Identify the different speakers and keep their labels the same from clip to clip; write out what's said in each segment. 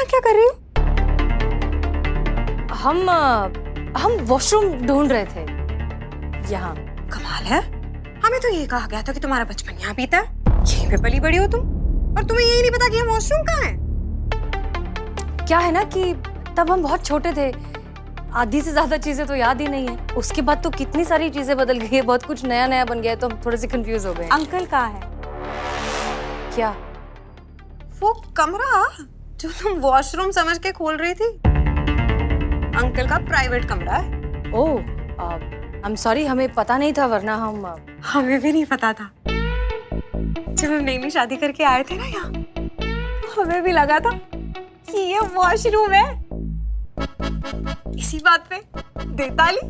Speaker 1: क्या कर रही हो?
Speaker 2: हम वॉशरूम ढूंढ रहे थे यहाँ।
Speaker 1: कमाल है, हमें तो ये कहा गया था कि तुम्हारा बचपन यहाँ बीता है, यहीं पे पली बड़ी हो तुम, और तुम्हें यही नहीं पता कि हम वॉशरूम कहाँ है।
Speaker 2: क्या है ना कि तब हम बहुत छोटे थे, आधी से ज्यादा चीजें तो याद ही नहीं है। उसके बाद तो कितनी सारी चीजें बदल गई है, बहुत कुछ नया नया बन गया है, तो हम थोड़े से कंफ्यूज हो गए।
Speaker 1: अंकल कहाँ है?
Speaker 2: क्या?
Speaker 1: वो कमरा जो तुम वॉशरूम समझ के खोल रही थी, अंकल का प्राइवेट कमरा है।
Speaker 2: ओह, आई एम सॉरी, हमें पता नहीं था, वरना
Speaker 1: हमें भी नहीं पता था। जब हम नई शादी करके आए थे ना यहाँ, हमें भी लगा था कि ये वॉशरूम है। इसी बात पे दे ताली।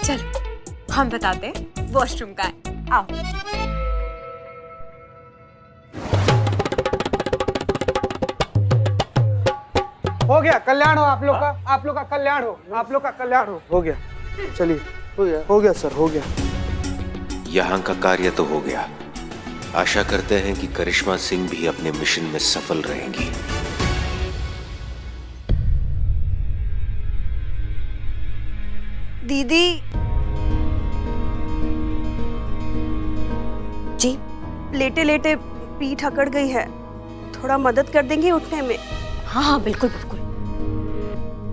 Speaker 1: चलो हम बताते हैं वॉशरूम का है, आओ।
Speaker 3: हो गया, कल्याण हो आप लोग का, आप लोग का कल्याण हो, आप लोग का कल्याण हो गया। चलिए, हो गया सर, हो गया।
Speaker 4: यहाँ का कार्य तो हो गया। आशा करते हैं कि करिश्मा सिंह भी अपने मिशन में सफल रहेंगी।
Speaker 1: दीदी
Speaker 5: जी,
Speaker 1: लेटे लेटे पीठ अकड़ गई है, थोड़ा मदद कर देंगी उठने में?
Speaker 5: हाँ हाँ बिल्कुल बिल्कुल।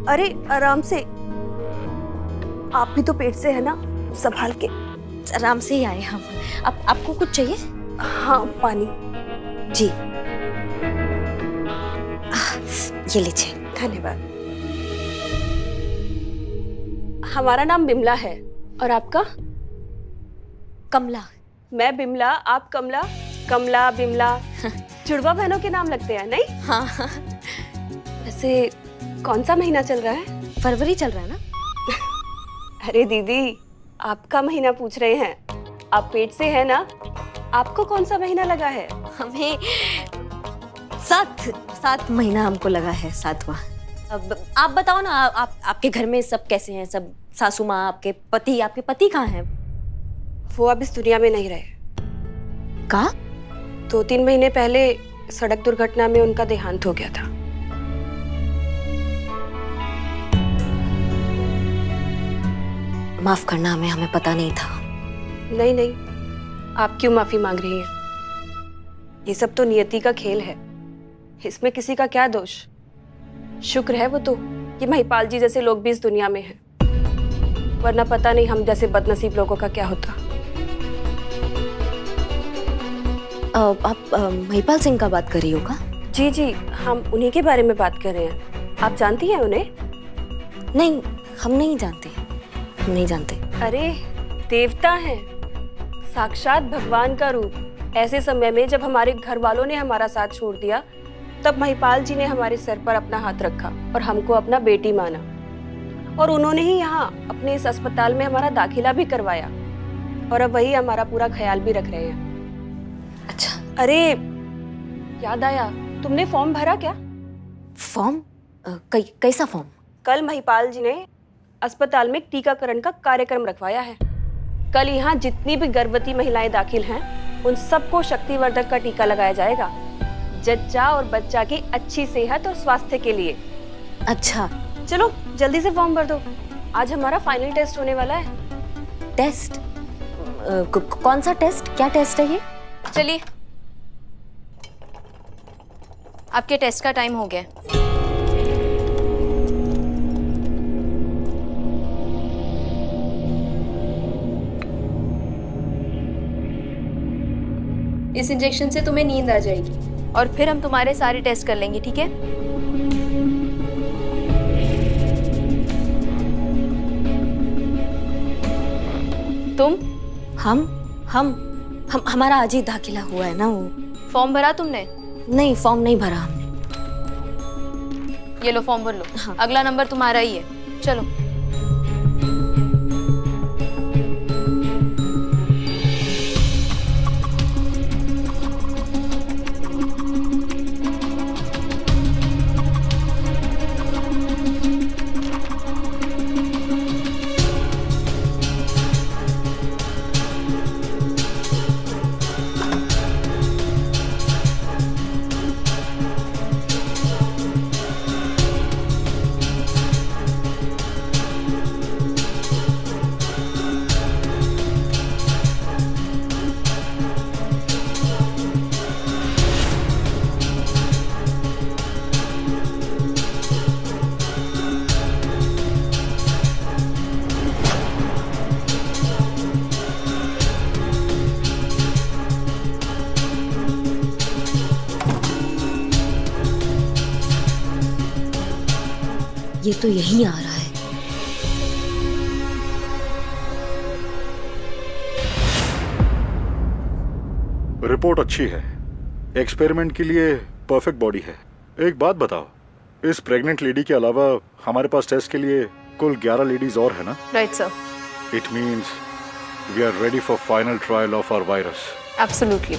Speaker 1: अरे आराम से, आप भी तो पेट से है ना, संभाल के।
Speaker 5: आराम से ही आए हम। आपको कुछ चाहिए?
Speaker 1: हाँ, पानी।
Speaker 5: जी, ये लीजिए।
Speaker 1: धन्यवाद। हमारा नाम बिमला है, और आपका?
Speaker 5: कमला।
Speaker 1: मैं बिमला, आप कमला। कमला बिमला जुड़वा बहनों के नाम लगते हैं, नहीं?
Speaker 5: हाँ हाँ।
Speaker 1: वैसे कौन सा महीना चल रहा है?
Speaker 5: फरवरी चल रहा है ना?
Speaker 1: अरे दीदी, आपका महीना पूछ रहे हैं, आप पेट से है ना? आपको कौन सा महीना लगा है?
Speaker 5: हमें सात महीना हमको लगा है, 7वां। अब आप बताओ ना, आपके घर में सब कैसे हैं? सब सासू माँ, आपके पति कहाँ हैं?
Speaker 1: वो अब इस दुनिया में नहीं रहे।
Speaker 5: कहाँ?
Speaker 1: 2-3 महीने पहले सड़क दुर्घटना में उनका देहांत हो गया था।
Speaker 5: माफ करना, हमें पता नहीं था।
Speaker 1: नहीं नहीं, आप क्यों माफी मांग रही हैं? ये सब तो नियति का खेल है, इसमें किसी का क्या दोष। शुक्र है वो तो कि महिपाल जी जैसे लोग भी इस दुनिया में हैं, वरना पता नहीं हम जैसे बदनसीब लोगों का क्या होता।
Speaker 5: आप महिपाल सिंह का बात कर रही हो का?
Speaker 1: जी जी, हम उन्हीं के बारे में बात कर रहे हैं। आप जानती हैं उन्हें?
Speaker 5: नहीं, हम नहीं जानते, हम नहीं जानते।
Speaker 1: अरे देवता हैं, साक्षात भगवान का रूप। ऐसे समय में जब हमारे घर वालों ने हमारा साथ छोड़ दिया, तब महिपाल जी ने हमारे सर पर अपना हाथ रखा और हमको अपना बेटी माना, और उन्होंने ही यहाँ अपने इस अस्पताल में हमारा दाखिला भी करवाया, और अब वही हमारा पूरा ख्याल भी रख रहे हैं।
Speaker 5: अच्छा।
Speaker 1: अरे याद आया, तुमने फॉर्म भरा क्या?
Speaker 5: फॉर्म? कैसा फॉर्म?
Speaker 1: कल महिपाल जी ने अस्पताल में टीकाकरण का कार्यक्रम रखवाया है। कल यहाँ जितनी भी गर्भवती महिलाएं दाखिल हैं, उन सबको शक्तिवर्धक का टीका लगाया जाएगा, जच्चा और बच्चा की अच्छी सेहत और स्वास्थ्य के लिए।
Speaker 5: अच्छा,
Speaker 1: चलो जल्दी से फॉर्म भर दो, आज हमारा फाइनल टेस्ट होने वाला है।
Speaker 5: टेस्ट? कौन सा टेस्ट? क्या टेस्ट है ये?
Speaker 2: चलिए, आपके टेस्ट का टाइम हो गया। इस इंजेक्शन से तुम्हें नींद आ जाएगी, और फिर हम तुम्हारे सारे टेस्ट कर लेंगे, ठीक है? तुम?
Speaker 5: हमारा आज ही दाखिला हुआ है ना। वो
Speaker 2: फॉर्म भरा तुमने?
Speaker 5: नहीं, फॉर्म नहीं भरा हमने।
Speaker 2: ये लो, फॉर्म भर लो।
Speaker 5: हाँ।
Speaker 2: अगला नंबर तुम्हारा ही है, चलो।
Speaker 5: ये तो यहीं आ रहा है।
Speaker 6: रिपोर्ट अच्छी है, एक्सपेरिमेंट के लिए परफेक्ट बॉडी है। एक बात बताओ, इस प्रेग्नेंट लेडी के अलावा हमारे पास टेस्ट के लिए कुल 11 लेडीज और है ना?
Speaker 7: Right sir.
Speaker 6: It means we are ready for final trial of our virus.
Speaker 7: Absolutely.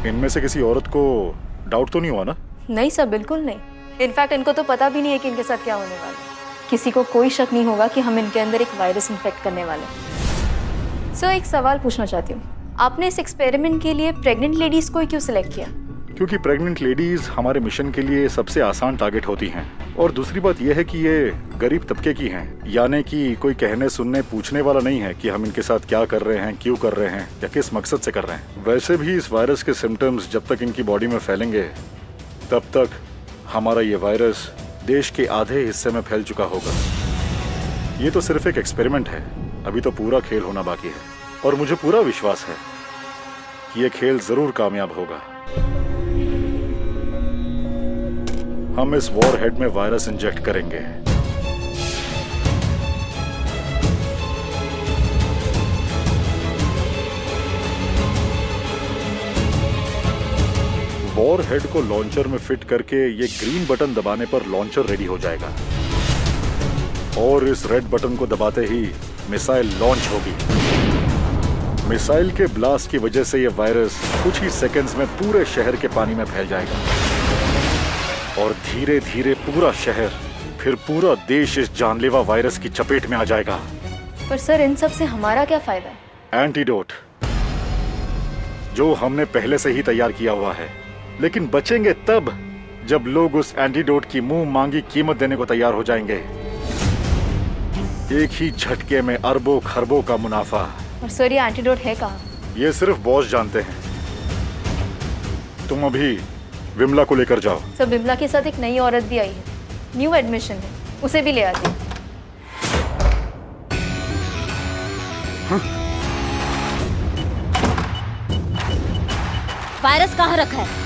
Speaker 6: इनमें से किसी औरत को डाउट तो नहीं हुआ ना?
Speaker 7: नहीं सर, बिल्कुल नहीं। इनफैक्ट इनको तो पता भी नहीं है कि इनके साथ क्या होने वाला है। किसी को कोई शक नहीं होगा कि हम इनके अंदर एक वायरस इन्फेक्ट करने वाले हैं। सर, एक सवाल पूछना चाहती हूँ, आपने इस एक्सपेरिमेंट के लिए प्रेग्नेंट लेडीज को ही क्यों सिलेक्ट किया?
Speaker 6: क्योंकि प्रेग्नेंट लेडीज हमारे मिशन के लिए सबसे आसान टारगेट होती हैं। और दूसरी बात यह है कि ये गरीब तबके की हैं, यानी कि कोई कहने सुनने पूछने वाला नहीं है कि हम इनके साथ क्या कर रहे हैं, क्यों कर रहे हैं या किस मकसद से कर रहे हैं। वैसे भी इस वायरस के सिम्टम्स जब तक इनकी बॉडी में फैलेंगे तब तक हमारा ये वायरस देश के आधे हिस्से में फैल चुका होगा। ये तो सिर्फ एक एक्सपेरिमेंट है, अभी तो पूरा खेल होना बाकी है। और मुझे पूरा विश्वास है कि ये खेल जरूर कामयाब होगा। हम इस वॉर हेड में वायरस इंजेक्ट करेंगे। वॉर हेड को लॉन्चर में फिट करके ये ग्रीन बटन दबाने पर लॉन्चर रेडी हो जाएगा और इस रेड बटन को दबाते ही मिसाइल लॉन्च होगी। मिसाइल के ब्लास्ट की वजह से ये वायरस कुछ ही सेकंड्स में पूरे शहर के पानी में फैल जाएगा और धीरे धीरे पूरा शहर, फिर पूरा देश इस जानलेवा वायरस की चपेट में आ जाएगा।
Speaker 7: पर सर, इन सब से हमारा क्या फायदा है?
Speaker 6: एंटीडोट जो हमने पहले से ही तैयार किया हुआ है, लेकिन बचेंगे तब जब लोग उस एंटीडोट की मुंह मांगी कीमत देने को तैयार हो जाएंगे। एक ही झटके में अरबों खरबों का मुनाफा।
Speaker 7: और सर, ये एंटीडोट है कहाँ?
Speaker 6: ये सिर्फ बॉस जानते हैं। तुम अभी विमला को लेकर जाओ।
Speaker 7: सर, विमला के साथ एक नई औरत भी आई है, न्यू एडमिशन है, उसे भी ले आती हूँ।
Speaker 5: वायरस कहाँ रखा है?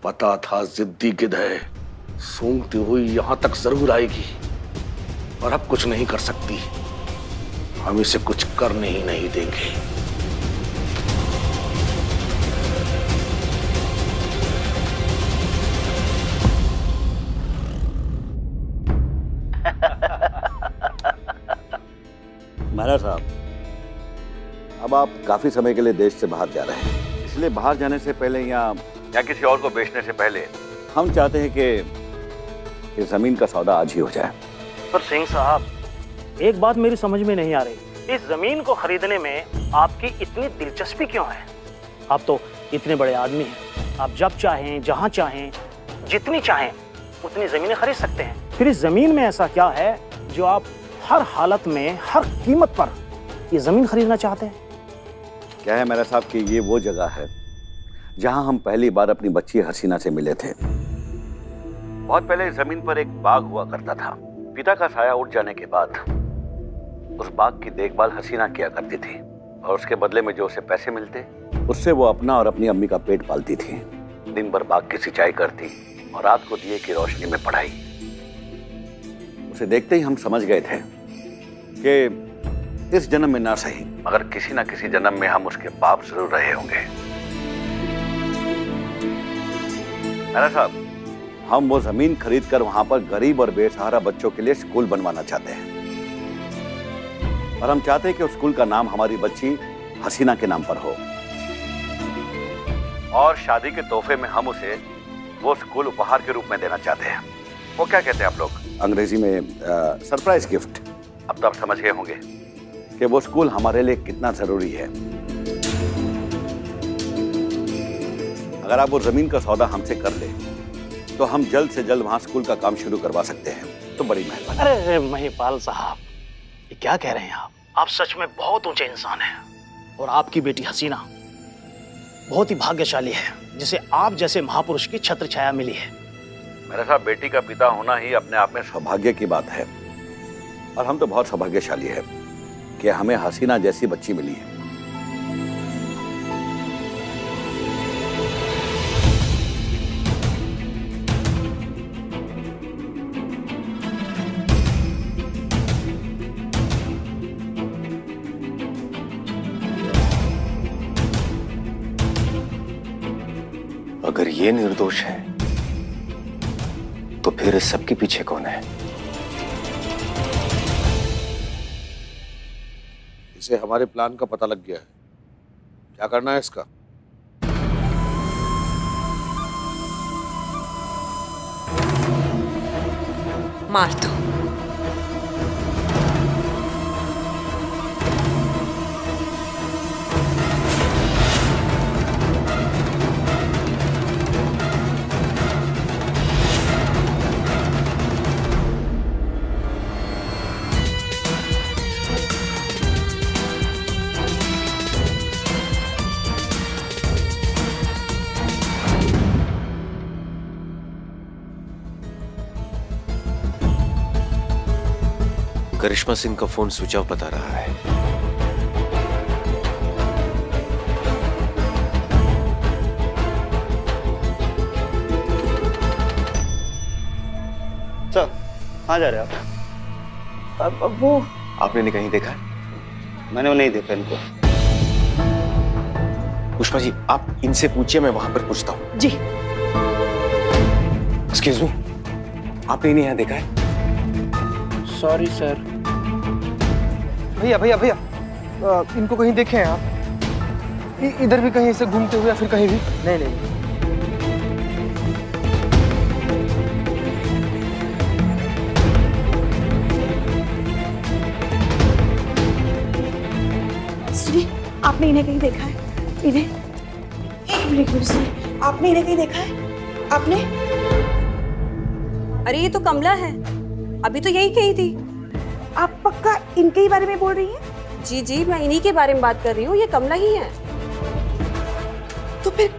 Speaker 8: पता था जिद्दी गिद्ध है, सूंघती हुई यहां तक जरूर आएगी, और अब कुछ नहीं कर सकती। हम इसे कुछ करने ही नहीं देंगे।
Speaker 9: महाराज साहब, अब आप काफी समय के लिए देश से बाहर जा रहे हैं, इसलिए बाहर जाने से पहले या किसी और को बेचने से पहले हम चाहते हैं कि जमीन का सौदा आज ही हो जाए।
Speaker 10: पर सिंह साहब, एक बात मेरी समझ में नहीं आ रही, इस जमीन को खरीदने में आपकी इतनी दिलचस्पी क्यों है? आप तो इतने बड़े आदमी हैं, आप जब चाहें, जहां चाहें, जितनी चाहें उतनी जमीनें खरीद सकते हैं। फिर इस जमीन में ऐसा क्या है जो आप हर हालत में, हर कीमत पर ये जमीन खरीदना चाहते हैं?
Speaker 9: क्या है मेरा साहब कि ये वो जगह है जहां हम पहली बार अपनी बच्ची हसीना से मिले थे। बहुत पहले इस जमीन पर एक बाग हुआ करता था। पिता का साया उठ जाने के बाद उस बाग की देखभाल हसीना किया करती थी। और उसके बदले में जो उसे पैसे मिलते उससे वो अपना और अपनी अम्मी का पेट पालती थी। दिन भर बाग की सिंचाई करती और रात को दिए की रोशनी में पढ़ाई। उसे देखते ही हम समझ गए थे कि इस जन्म में ना सही मगर किसी ना किसी जन्म में हम उसके बाप जरूर रहे होंगे। मेरा साहब, हम वो जमीन खरीद कर वहां पर गरीब और बेसहारा बच्चों के लिए स्कूल बनवाना चाहते हैं और हम चाहते हैं कि उस स्कूल का नाम हमारी बच्ची हसीना के नाम पर हो और शादी के तोहफे में हम उसे वो स्कूल उपहार के रूप में देना चाहते हैं। वो क्या कहते हैं आप लोग अंग्रेजी में सरप्राइज गिफ्ट। अब तो आप समझ गए होंगे कि वो स्कूल हमारे लिए कितना जरूरी है। अगर आप वो जमीन का सौदा हमसे कर ले तो हम जल्द से जल्द वहां स्कूल का काम शुरू करवा सकते हैं। तो बड़ी मेहरबानी।
Speaker 10: अरे महिपाल साहब, ये क्या कह रहे हैं आप सच में बहुत ऊंचे इंसान हैं और आपकी बेटी हसीना बहुत ही भाग्यशाली है जिसे आप जैसे महापुरुष की छत्र छाया मिली है।
Speaker 9: मेरे साहब, बेटी का पिता होना ही अपने आप में सौभाग्य की बात है और हम तो बहुत सौभाग्यशाली है कि हमें हसीना जैसी बच्ची मिली है।
Speaker 4: अगर ये निर्दोष है तो फिर इस सबके पीछे कौन है?
Speaker 8: इसे हमारे प्लान का पता लग गया है। क्या करना है इसका?
Speaker 5: मार दो।
Speaker 4: करिश्मा सिंह का फोन स्विच ऑफ बता रहा है।
Speaker 3: सर, कहाँ जा रहे हैं आप?
Speaker 4: अब वो आपने कहीं देखा?
Speaker 3: मैंने वो नहीं देखा इनको।
Speaker 4: पुष्पा जी, आप इनसे पूछिए, मैं वहां पर पूछता हूँ।
Speaker 5: जी।
Speaker 4: एक्सक्यूज मी, आपने इन्हें यहाँ देखा है?
Speaker 3: Sorry sir. भैया भैया भैया, इनको कहीं देखे हैं आप? इधर भी कहीं से घूमते हुए या फिर कहीं भी? नहीं नहीं।
Speaker 1: सुनिए, आपने इन्हें कहीं देखा है? इन्हें एक मिनट सुनिए, आपने इन्हें कहीं देखा है? आपने? अरे ये तो कमला है, अभी तो यही कही थी। आप पक्का इनके ही बारे में बोल रही हैं? जी जी, मैं इन्हीं के बारे में बात कर रही हूँ, ये कमला ही है। तो फिर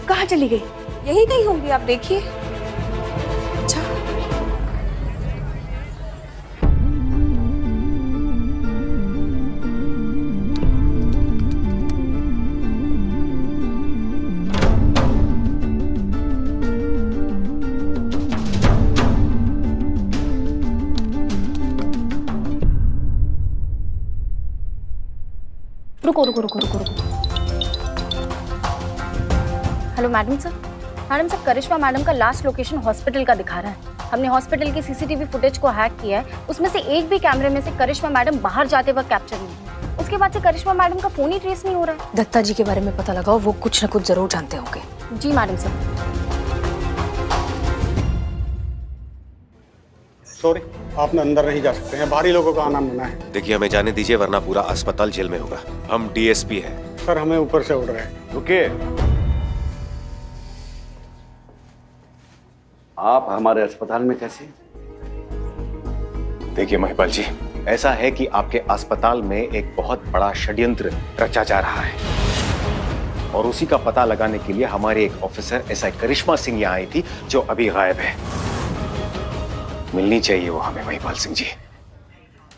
Speaker 1: कहाँ चली गई? यही कहीं होंगी, आप देखिए। अच्छा,
Speaker 7: रुको। Hello madam sir. Karishma madam का लास्ट लोकेशन हॉस्पिटल का दिखा रहा है। हमने हॉस्पिटल की सीसीटीवी फुटेज को हैक किया है, उसमें से एक भी कैमरे में से करिश्मा मैडम बाहर जाते वक्त कैप्चर नहीं है। उसके बाद से करिश्मा मैडम का फोन ही ट्रेस नहीं हो रहा है।
Speaker 2: दत्ता जी के बारे में पता लगाओ, वो कुछ ना कुछ जरूर जानते होंगे।
Speaker 7: जी मैडम सर।
Speaker 3: सॉरी, आप अंदर नहीं जा सकते हैं, बाहरी लोगों का आना मना है।
Speaker 4: देखिए, हमें जाने दीजिए वरना पूरा अस्पताल जेल में होगा। हम डीएसपी हैं।
Speaker 3: सर, हमें ऊपर से उड़ रहे हैं।
Speaker 9: रुकिए, आप हमारे अस्पताल में कैसे?
Speaker 4: देखिए महिपाल जी, ऐसा है कि आपके अस्पताल में एक बहुत बड़ा षड्यंत्र रचा जा रहा है और उसी का पता लगाने के लिए हमारे एक ऑफिसर एसआई करिश्मा सिंह यहाँ आई थी, जो अभी गायब है। मिलनी चाहिए वो हमें महिपाल सिंह जी,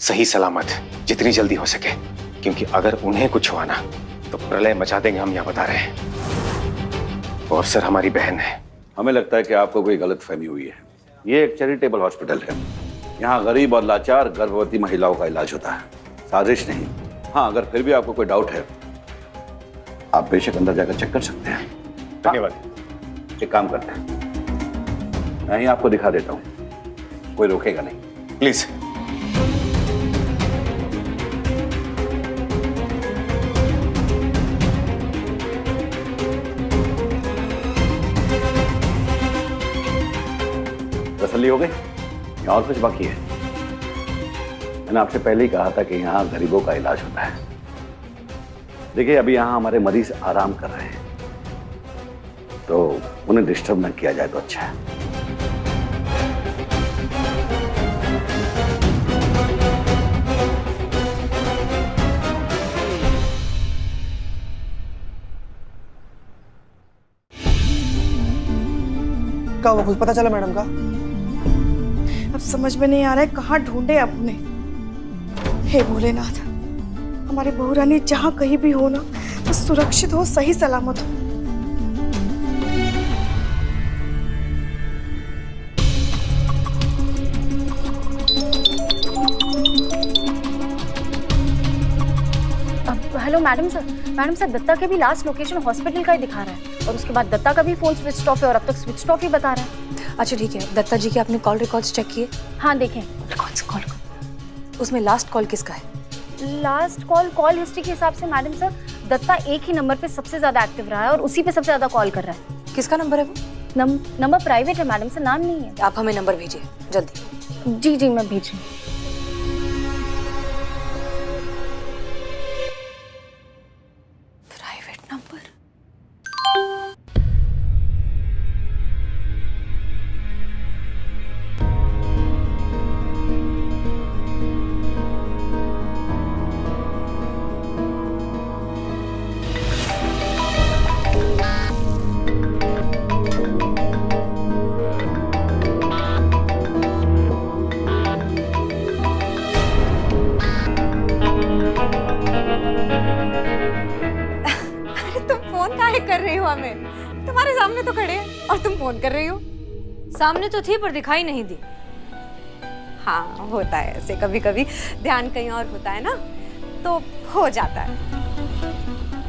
Speaker 4: सही सलामत, जितनी जल्दी हो सके, क्योंकि अगर उन्हें कुछ हुआ ना तो प्रलय मचा देंगे, हम यहाँ बता रहे हैं। वो अफसर हमारी बहन है।
Speaker 9: हमें लगता है कि आपको कोई गलत फहमी हुई है। ये एक चैरिटेबल हॉस्पिटल है। यहाँ गरीब और लाचार गर्भवती महिलाओं का इलाज होता है, साजिश नहीं। हाँ, अगर फिर भी आपको कोई डाउट है आप बेशक अंदर जाकर चेक कर सकते हैं।
Speaker 4: धन्यवाद।
Speaker 9: एक काम करते हैं, मैं ही आपको दिखा देता हूँ, कोई रोकेगा नहीं।
Speaker 4: प्लीज।
Speaker 9: तसल्ली हो गई? यहाँ और कुछ बाकी है? मैंने आपसे पहले ही कहा था कि यहाँ गरीबों का इलाज होता है। देखिए, अभी यहाँ हमारे मरीज आराम कर रहे हैं, तो उन्हें डिस्टर्ब न किया जाए तो अच्छा है।
Speaker 3: क्या हुआ, कुछ पता चला मैडम का?
Speaker 11: अब समझ में नहीं आ रहा है कहाँ ढूंढे अब उन्हें। हे भोलेनाथ, हमारी बहू रानी जहाँ कहीं भी हो ना तो सुरक्षित हो, सही सलामत हो।
Speaker 7: हेलो मैडम सर, दत्ता के भी लास्ट लोकेशन हॉस्पिटल का ही दिखा रहा है और उसके बाद दत्ता का भी फोन स्विच ऑफ है और अब तक स्विच ऑफ ही बता रहा है।
Speaker 2: अच्छा ठीक है, दत्ता जी के आपने कॉल रिकॉर्ड्स चेक किए?
Speaker 7: हाँ देखें।
Speaker 2: रिकॉर्ड्स कॉल, उसमें लास्ट कॉल किसका है?
Speaker 7: लास्ट कॉल हिस्ट्री के हिसाब से मैडम सर दत्ता एक ही नंबर पे सबसे ज्यादा एक्टिव रहा है और उसी पे सबसे ज्यादा कॉल कर रहा है।
Speaker 2: किसका नंबर है वो?
Speaker 7: नंबर प्राइवेट है मैडम सर, नाम नहीं है।
Speaker 2: आप हमें नंबर भेजिए जल्दी।
Speaker 7: जी मैं भेज रही हूँ।
Speaker 2: Private number? कर रही हो हमें? तुम्हारे सामने तो खड़े हैं और तुम फोन कर रही हो। सामने तो थी पर दिखाई नहीं दी। हाँ होता है ऐसे, कभी कभी ध्यान कहीं और होता है ना तो हो जाता है।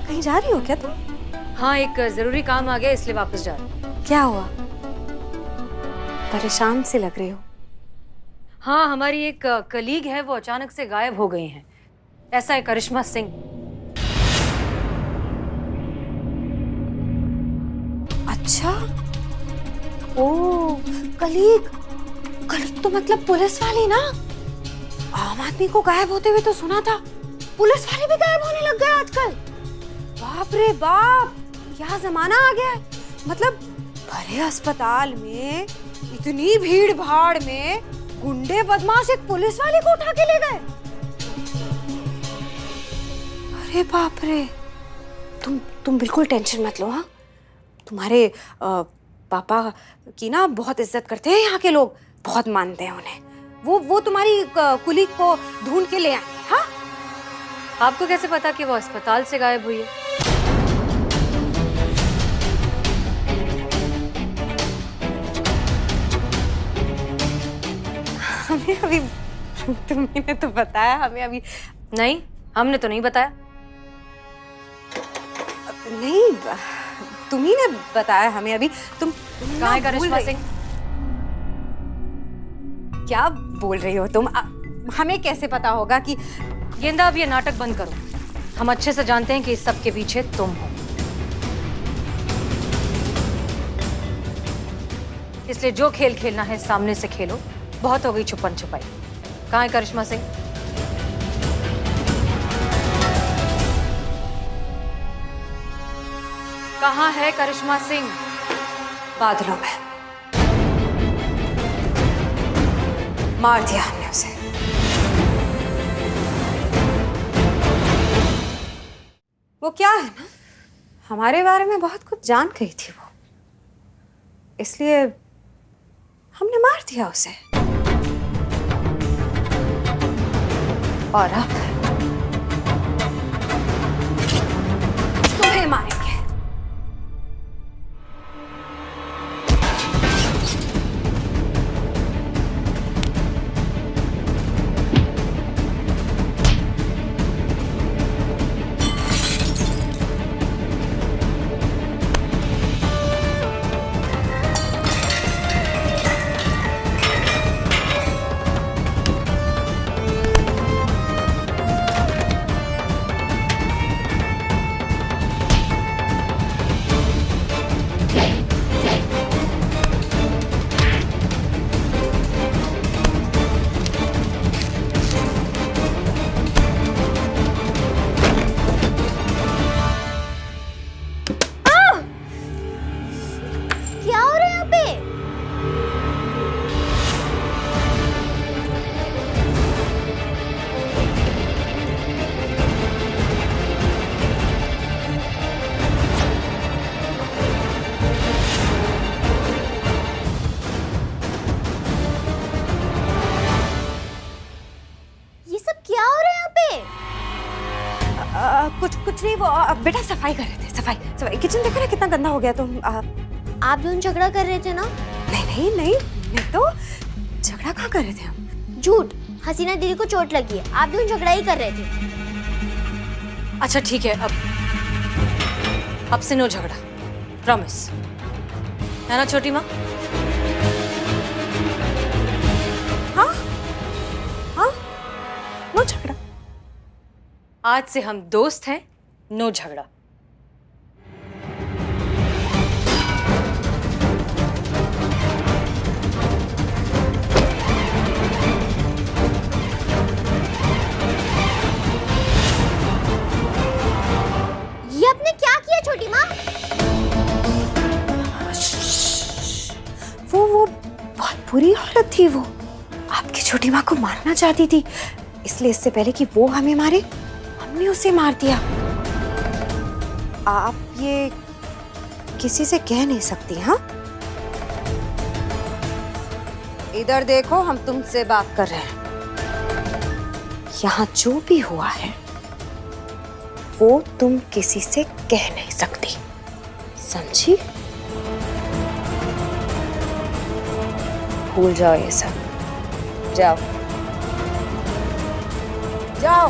Speaker 2: कहीं जा रही हो क्या तुम? हाँ, एक जरूरी काम आ गया इसलिए वापस जा रही हूँ। क्या हुआ? परेशान से लग रही हो। हाँ, हमारी एक कलीग है, वो अचानक से गायब हो गई हैं। ऐसा है करिश्मा सिंह। अच्छा, ओह कलीग तो मतलब पुलिस वाली ना? आम आदमी को गायब होते हुए तो सुना था, पुलिस वाले भी गायब होने लग गए आजकल। बाप रे बाप, क्या जमाना आ गया है। मतलब भरे अस्पताल में इतनी भीड़ भाड़ में गुंडे बदमाश एक पुलिस वाले को उठा के ले गए। अरे बाप रे, तुम बिल्कुल टेंशन मत लो। हाँ, तुम्हारे पापा की ना बहुत इज्जत करते हैं यहाँ के लोग, बहुत मानते हैं उन्हें। वो तुम्हारी कुलीग को ढूंढ के ले आएंगे। हाँ, आपको कैसे पता कि वो अस्पताल से गायब हुई है? हमें अभी तुमने तो बताया, हमें अभी नहीं, हमने तो नहीं बताया। नहीं, तुम्ही ने बताया हमें अभी। तुम कहाँ है करिश्मा सिंह? क्या बोल रही हो तुम? हमें कैसे पता होगा कि? गेंदा, अब ये नाटक बंद करो। हम अच्छे से जानते हैं कि इस सब के पीछे तुम हो, इसलिए जो खेल खेलना है सामने से खेलो। बहुत हो गई छुपन छुपाई। कहाँ है करिश्मा सिंह? कहाँ है करिश्मा सिंह? बादलों में। मार दिया हमने उसे। वो क्या है ना, हमारे बारे में बहुत कुछ जान गई थी वो, इसलिए हमने मार दिया उसे। और अब कुछ नहीं, वो बेटा सफाई कर रहे थे, सफाई। किचन देखो ना कितना गंदा हो गया। तुम
Speaker 12: आप दोनों झगड़ा कर रहे थे ना?
Speaker 2: नहीं तो झगड़ा कहाँ कर रहे थे हम?
Speaker 12: झूठ, हसीना दीदी को चोट लगी है, आप दोनों झगड़ा ही कर रहे थे।
Speaker 5: अच्छा ठीक है, अब से नो झगड़ा, प्रॉमिस है ना छोटी माँ?
Speaker 2: हाँ, नो झगड़ा।
Speaker 5: आज से हम दोस्त हैं, नो झगड़ा।
Speaker 12: ये आपने क्या किया छोटी माँ?
Speaker 2: वो बहुत बुरी औरत थी। वो आपकी छोटी माँ को मारना चाहती थी, इसलिए इससे पहले कि वो हमें मारे हमने उसे मार दिया। आप ये किसी से कह नहीं सकती। हाँ, इधर देखो, हम तुमसे बात कर रहे हैं। यहाँ जो भी हुआ है वो तुम किसी से कह नहीं सकती, समझी? भूल जाओ ये सब। जाओ जाओ।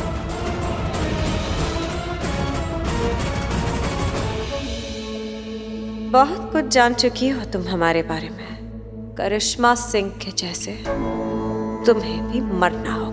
Speaker 2: बहुत कुछ जान चुकी हो तुम हमारे बारे में, करिश्मा सिंह के जैसे तुम्हें भी मरना हो।